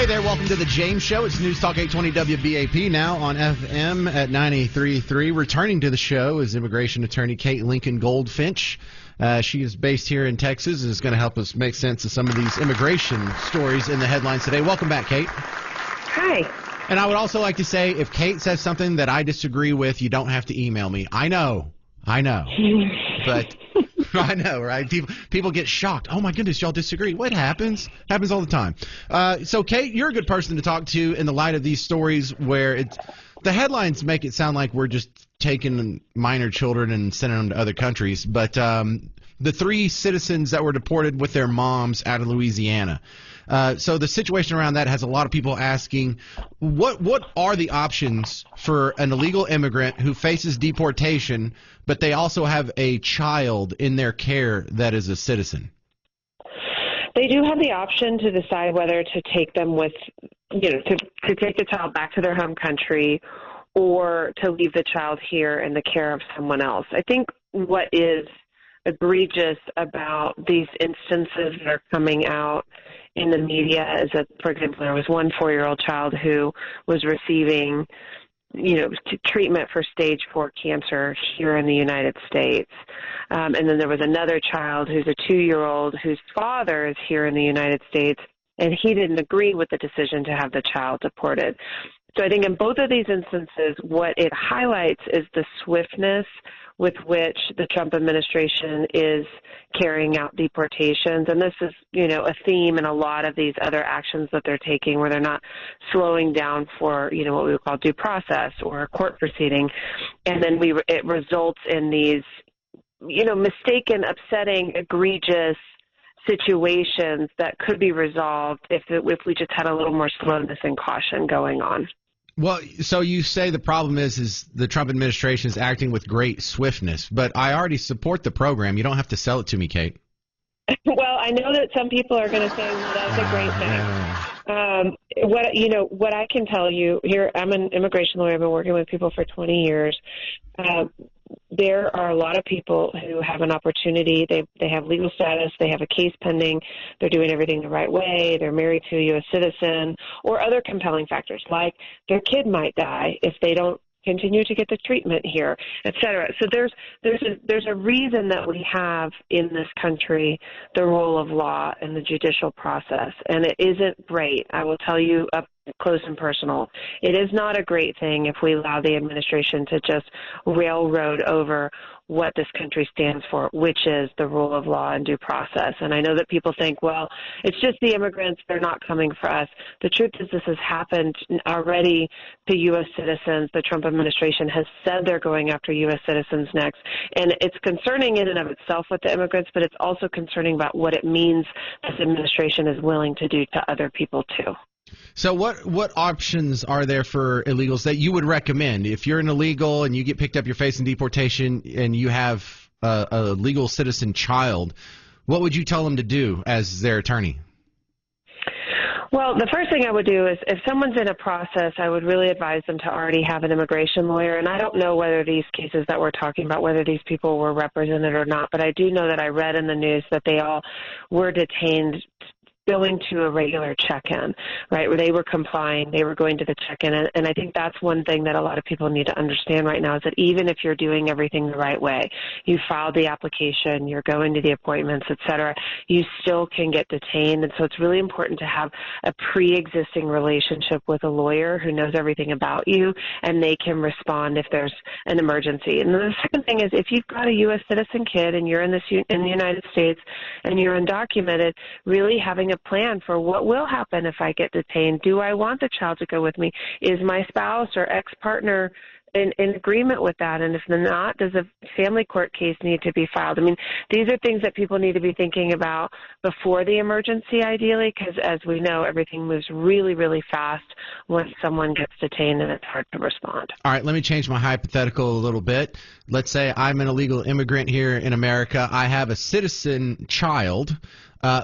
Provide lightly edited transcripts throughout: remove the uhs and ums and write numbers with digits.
Hey there, welcome to the James Show. It's News Talk 820 WBAP, now on FM at 93.3. Returning to the show is immigration attorney Kate Lincoln-Goldfinch. She is based here in Texas and is going to help us make sense of some of these immigration stories in the headlines today. Welcome back, Kate. Hi. And I would also like to say, if Kate says something that I disagree with, you don't have to email me. I know. But I know, right? People get shocked. Oh, my goodness, y'all disagree. What happens? Happens all the time. So, Kate, you're a good person to talk to in the light of these stories where the headlines make it sound like we're just taking minor children and sending them to other countries. But the 3 citizens that were deported with their moms out of Louisiana. So the situation around that has a lot of people asking, what are the options for an illegal immigrant who faces deportation, but they also have a child in their care that is a citizen? They do have the option to decide whether to take them with, to take the child back to their home country or to leave the child here in the care of someone else. I think what is egregious about these instances that are coming out in the media is that, for example, there was one 4-year-old child who was receiving, treatment for stage 4 cancer here in the United States. And then there was another child who's a 2-year-old whose father is here in the United States, and he didn't agree with the decision to have the child deported. So I think in both of these instances, what it highlights is the swiftness with which the Trump administration is carrying out deportations. And this is, a theme in a lot of these other actions that they're taking where they're not slowing down for, what we would call due process or a court proceeding. And then it results in these, mistaken, upsetting, egregious situations that could be resolved if we just had a little more slowness and caution going on. Well, so you say the problem is the Trump administration is acting with great swiftness, but I already support the program. You don't have to sell it to me, Kate. Well, I know that some people are going to say, well, that's a great thing. What I can tell you here, I'm an immigration lawyer. I've been working with people for 20 years. There are a lot of people who have an opportunity. They have legal status. They have a case pending. They're doing everything the right way. They're married to a U.S. citizen, or other compelling factors like their kid might die if they don't continue to get the treatment here, et cetera. So there's a reason that we have in this country the rule of law and the judicial process, and it isn't great. I will tell you up close and personal. It is not a great thing if we allow the administration to just railroad over what this country stands for, which is the rule of law and due process. And I know that people think, well, it's just the immigrants, they're not coming for us. The truth is this has happened already to U.S. citizens. The Trump administration has said they're going after U.S. citizens next. And it's concerning in and of itself with the immigrants, but it's also concerning about what it means this administration is willing to do to other people too. So what options are there for illegals that you would recommend? If you're an illegal and you get picked up, you're facing deportation, and you have a legal citizen child, what would you tell them to do as their attorney? Well, the first thing I would do is if someone's in a process, I would really advise them to already have an immigration lawyer. And I don't know whether these cases that we're talking about, whether these people were represented or not, but I do know that I read in the news that they all were detained going to a regular check-in, right, where they were complying, they were going to the check-in. And I think that's one thing that a lot of people need to understand right now is that even if you're doing everything the right way, you filed the application, you're going to the appointments, et cetera, you still can get detained. And so it's really important to have a pre-existing relationship with a lawyer who knows everything about you, and they can respond if there's an emergency. And then the second thing is if you've got a U.S. citizen kid and you're in the United States and you're undocumented, really having a plan for what will happen if I get detained. Do I want the child to go with me? Is my spouse or ex-partner in agreement with that? And if not, does a family court case need to be filed? I mean, these are things that people need to be thinking about before the emergency, ideally, because as we know, everything moves really, really fast when someone gets detained and it's hard to respond. All right, let me change my hypothetical a little bit. Let's say I'm an illegal immigrant here in America. I have a citizen child.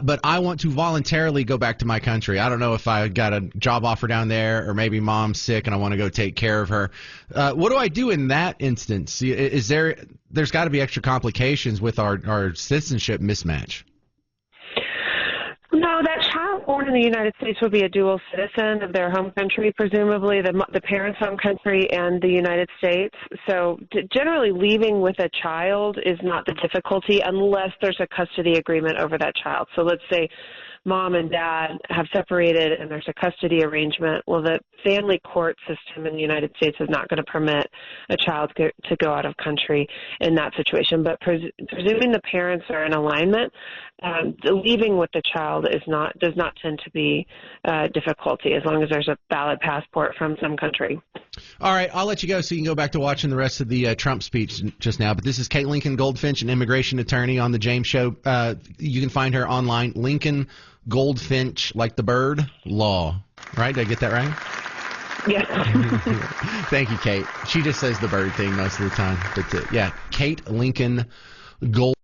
But I want to voluntarily go back to my country. I don't know if I got a job offer down there, or maybe mom's sick and I want to go take care of her. What do I do in that instance? There's got to be extra complications with our citizenship mismatch. No, that child born in the United States would be a dual citizen of their home country, presumably the parent's home country and the United States. So generally leaving with a child is not the difficulty unless there's a custody agreement over that child. So let's say mom and dad have separated and there's a custody arrangement. Well, the family court system in the United States is not going to permit a child to go out of country in that situation. But presuming the parents are in alignment, leaving with the child does not tend to be difficulty as long as there's a valid passport from some country. All right, I'll let you go so you can go back to watching the rest of the Trump speech just now. But this is Kate Lincoln-Goldfinch, an immigration attorney on the James Show. You can find her online, Lincoln-Goldfinch, like the bird, law. Right? Did I get that right? Yes. Thank you, Kate. She just says the bird thing most of the time. But yeah, Kate Lincoln-Gold.